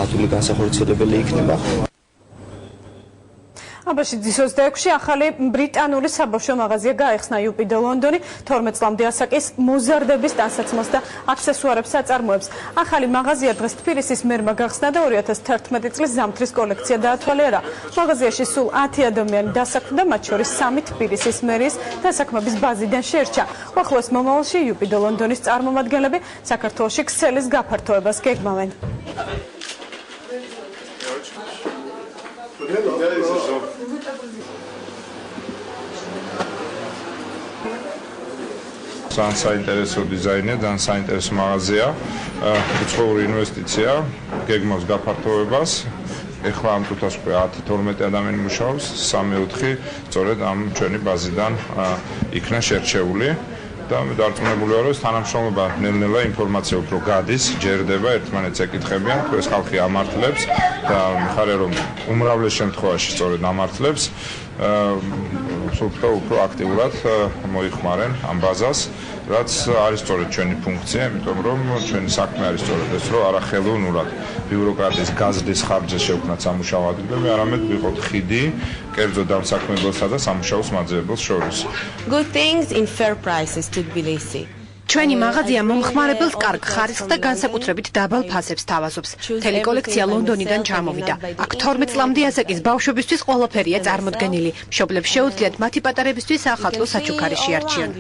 ქართული განსახორციელებელი იქნება. აბაშიძის 26-ში ახალი ბრიტანული საბავშვო მაღაზია გაიხსნა UPD ლონდონი 12 წლამდე ასაკის მოზარდების ტანსაცმელს და აქსესუარებს აწარმოებს. ახალი მაღაზია დღეს თბილისის მერმა გახსნა და 2011 წლის ზამთრის კოლექცია დაათვალიერა. მაღაზიაში სულ 10 ადამიანი დასაქმდა, მათ შორის 3 თბილისის მერის დასაქმების ბაზიდან შერჩა. უახლოეს მომავალში UPD ლონდონის წარმომადგენლები საქართველოში ქსელის გაფართოებას გეგმავენ. ძალიან საინტერესო დიზაინია, ძალიან საინტერესო მაღაზია, უცხოური ინვესტიცია, გეგმავს გაფართოებას. ეხლა ამ წუთას 10-12 ადამიანი მუშაობს, 3-4 სწორედ ამ ჩვენი ბაზიდან იქნა შერჩეული. და მე დარწმუნებული ვარ, რომ თანამშრომლობა ნელ-ნელა ინფორმაცია უფრო გადის, ჯერდება, ერთმანეთს ეკითხებიან, თუ ეს ხალხი ამართლებს და მიხარია რომ უმრავლეს შემთხვევაში სწორედ ამართლებს, უფრო აქტიურად მოიხმარენ ამ ბაზას, რაც არის სწორედ ჩვენი ფუნქცია, იმიტომ რომ ჩვენი საქმე არის სწორედ ეს, რომ არახელოვნურად ბიუროკრატიის გაზრდის ხარჯზე შევქმნათ სამუშაო ადგილები, არამედ ვიყოთ ხიდი კერძო დამსაქმებელსა და სამუშაოს მაძიებელს შორის. Good things in fair prices to Tbilisi. ჩვენი მაღაზია მომხმარებელს კარგ ხარისხს და განსაკუთრებით დაბალ ფასებს თავაზობს. მთელი კოლექცია ლონდონიდან ჩამოვიდა. აქ 12 წლამდე ასაკის ბავშვებისთვის ყველაფერია წარმოდგენილი. მშობლებს შეუძლიათ მათი პატარებისთვის ახალწლო საჩუქარი შეარჩიონ.